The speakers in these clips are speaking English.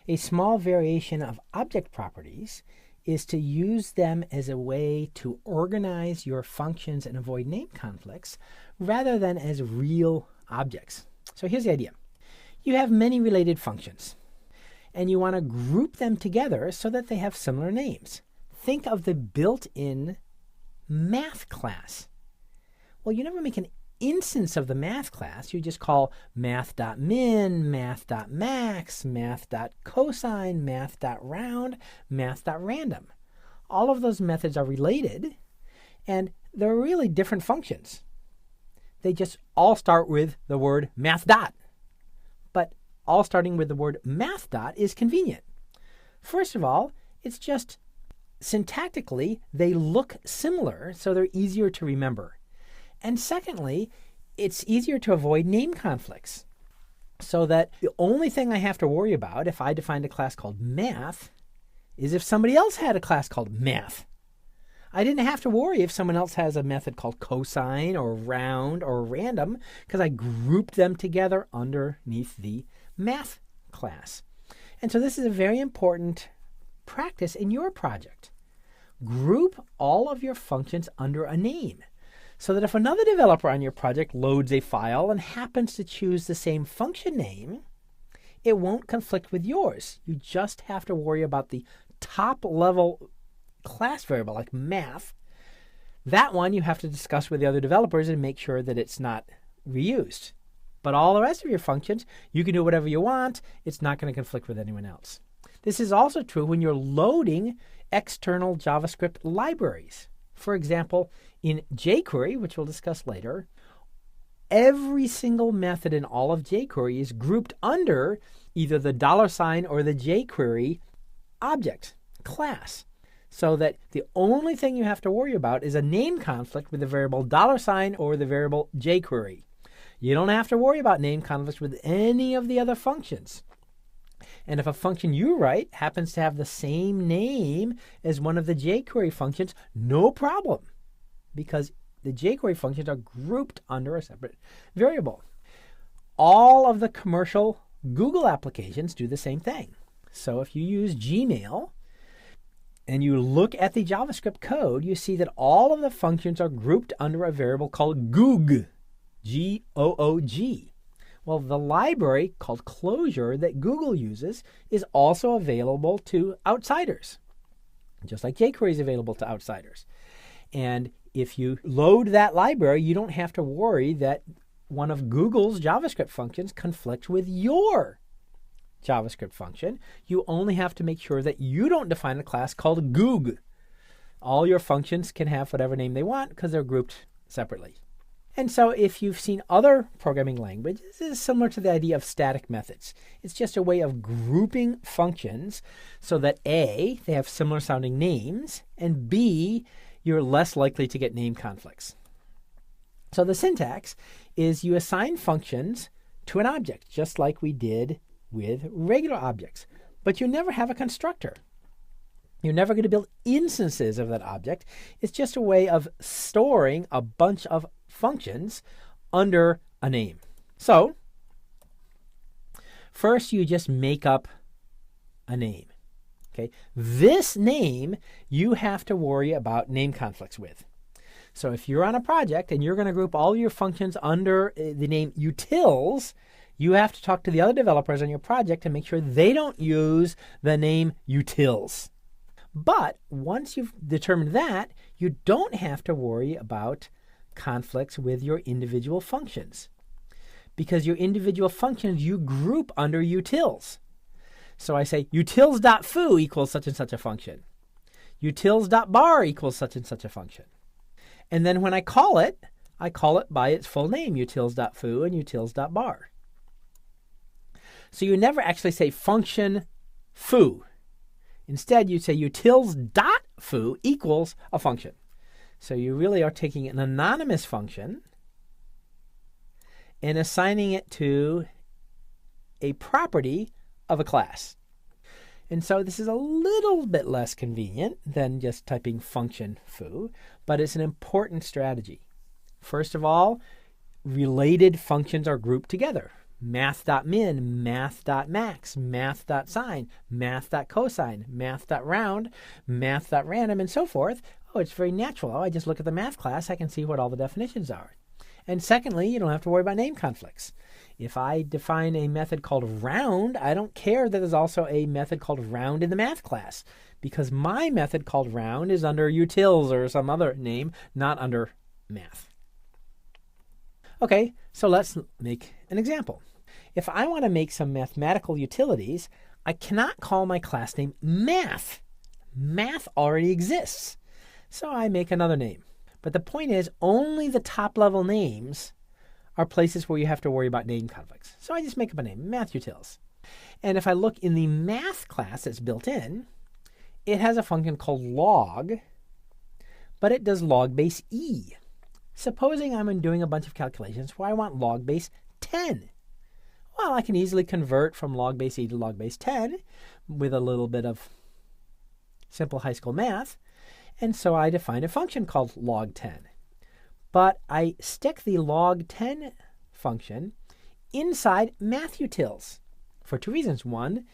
A small variation of object properties is to use them as a way to organize your functions and avoid name conflicts rather than as real objects. So here's the idea. You have many related functions, and you want to group them together so that they have similar names. Think of the built-in math class. Well, you never make an instance of the math class. You just call math.min, math.max, math.cosine, math.round, math.random. All of those methods are related, and they're really different functions. They just all start with the word math dot. But all starting with the word math dot is convenient. First of all, it's just syntactically, they look similar, so they're easier to remember. And secondly, it's easier to avoid name conflicts, so that the only thing I have to worry about if I defined a class called math is if somebody else had a class called math. I didn't have to worry if someone else has a method called cosine or round or random, because I grouped them together underneath the math class. And so this is a very important practice in your project. Group all of your functions under a name, so that if another developer on your project loads a file and happens to choose the same function name, it won't conflict with yours. You just have to worry about the top level class variable like math. That one you have to discuss with the other developers and make sure that it's not reused. But all the rest of your functions, you can do whatever you want. It's not going to conflict with anyone else. This is also true when you're loading external JavaScript libraries. For example, in jQuery, which we'll discuss later, every single method in all of jQuery is grouped under either the $ or the jQuery object class, so that the only thing you have to worry about is a name conflict with the variable $ or the variable jQuery. You don't have to worry about name conflicts with any of the other functions. And if a function you write happens to have the same name as one of the jQuery functions, no problem, because the jQuery functions are grouped under a separate variable. All of the commercial Google applications do the same thing. So if you use Gmail and you look at the JavaScript code, you see that all of the functions are grouped under a variable called Goog, G-O-O-G. Well, the library called Closure that Google uses is also available to outsiders, just like jQuery is available to outsiders. And if you load that library, you don't have to worry that one of Google's JavaScript functions conflicts with your JavaScript function. You only have to make sure that you don't define a class called Goog. All your functions can have whatever name they want because they're grouped separately. And so if you've seen other programming languages, this is similar to the idea of static methods. It's just a way of grouping functions so that A, they have similar sounding names, and B, you're less likely to get name conflicts. So the syntax is you assign functions to an object, just like we did with regular objects. But you never have a constructor. You're never going to build instances of that object. It's just a way of storing a bunch of functions under a name. So first you just make up a name. Okay? This name you have to worry about name conflicts with. So if you're on a project and you're going to group all your functions under the name utils, you have to talk to the other developers on your project to make sure they don't use the name utils. But once you've determined that, you don't have to worry about conflicts with your individual functions, because your individual functions you group under utils. So I say utils.foo equals such and such a function. Utils.bar equals such and such a function. And then when I call it by its full name, utils.foo and utils.bar. So you never actually say function foo. Instead, you say utils.foo equals a function. So you really are taking an anonymous function and assigning it to a property of a class. And so this is a little bit less convenient than just typing function foo, but it's an important strategy. First of all, related functions are grouped together. math.min, math.max, math.sine, math.cosine, math.round, math.random, and so forth. Oh, it's very natural. Oh, I just look at the math class. I can see what all the definitions are. And secondly, you don't have to worry about name conflicts. If I define a method called round, I don't care that there's also a method called round in the math class, because my method called round is under utils or some other name, not under math. Okay, so let's make an example. If I want to make some mathematical utilities, I cannot call my class name math. Math already exists. So I make another name. But the point is, only the top level names are places where you have to worry about name conflicts. So I just make up a name, math utils. And if I look in the math class that's built in, it has a function called log, but it does log base e. Supposing I'm doing a bunch of calculations where I want log base 10. Well, I can easily convert from log base e to log base 10 with a little bit of simple high school math. And so I define a function called log 10. But I stick the log 10 function inside math utils for two reasons. One,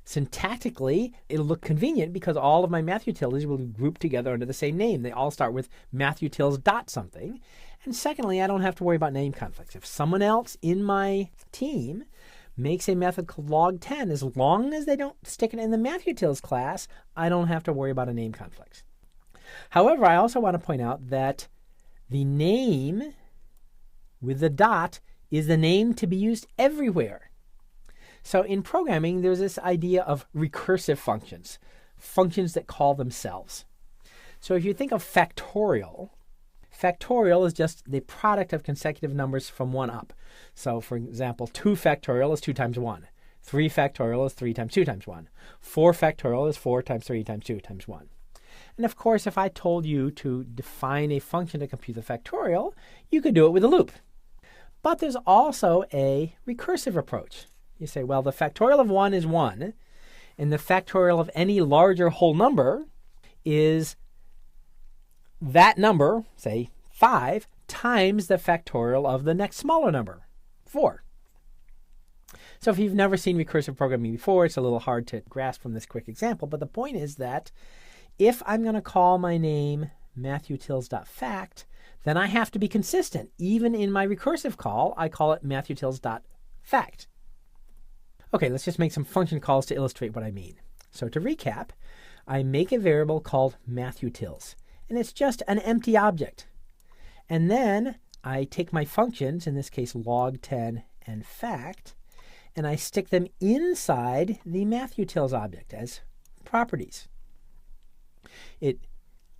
syntactically, it'll look convenient because all of my math utilities will group together under the same name. They all start with math utils dot something. And secondly, I don't have to worry about name conflicts. If someone else in my team makes a method called log 10, as long as they don't stick it in the math utils class, I don't have to worry about a name conflict. However, I also want to point out that the name with the dot is the name to be used everywhere. So in programming, there's this idea of recursive functions, functions that call themselves. So if you think of factorial, factorial is just the product of consecutive numbers from 1 up. So for example, 2 factorial is 2 times 1. 3 factorial is 3 times 2 times 1. 4 factorial is 4 times 3 times 2 times 1. And of course, if I told you to define a function to compute the factorial, you could do it with a loop. But there's also a recursive approach. You say, well, the factorial of 1 is 1, and the factorial of any larger whole number is that number, say 5, times the factorial of the next smaller number, 4. So if you've never seen recursive programming before, it's a little hard to grasp from this quick example. But the point is that if I'm going to call my name mathutils.fact, then I have to be consistent. Even in my recursive call, I call it mathutils.fact. Okay, let's just make some function calls to illustrate what I mean. So to recap, I make a variable called mathutils, and it's just an empty object. And then I take my functions, in this case log10 and fact, and I stick them inside the mathutils object as properties. It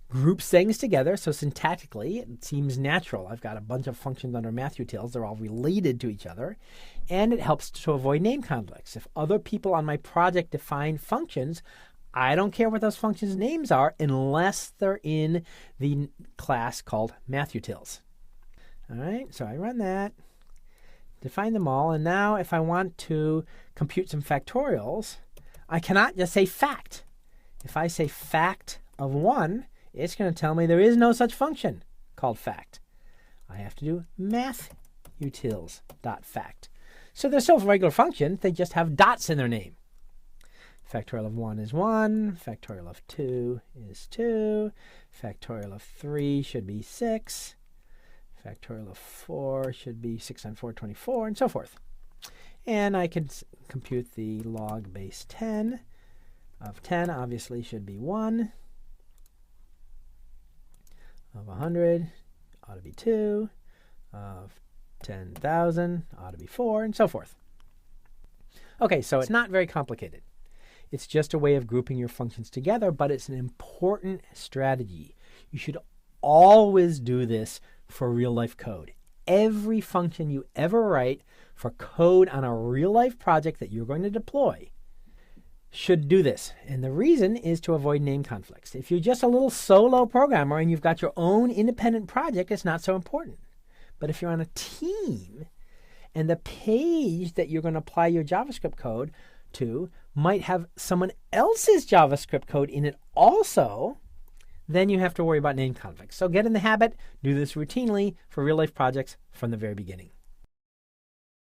groups things together, so syntactically it seems natural. I've got a bunch of functions under mathutils. They're all related to each other, and it helps to avoid name conflicts. If other people on my project define functions, I don't care what those functions' names are unless they're in the class called mathutils. All right, so I run that, define them all, and now if I want to compute some factorials, I cannot just say fact. If I say fact of 1, it's going to tell me there is no such function called fact. I have to do mathutils.fact. So they're still regular functions, they just have dots in their name. Factorial of 1 is 1, factorial of 2 is 2, factorial of 3 should be 6, factorial of 4 should be 6 times 4, 24, and so forth. And I can compute the log base 10 of 10, obviously should be 1, of 100 ought to be 2, of 10,000 ought to be 4, and so forth. Okay, so it's not very complicated. It's just a way of grouping your functions together, but it's an important strategy. You should always do this for real-life code. Every function you ever write for code on a real-life project that you're going to deploy should do this. And the reason is to avoid name conflicts. If you're just a little solo programmer and you've got your own independent project, it's not so important. But if you're on a team and the page that you're going to apply your JavaScript code to might have someone else's JavaScript code in it also, then you have to worry about name conflicts. So get in the habit, do this routinely for real-life projects from the very beginning.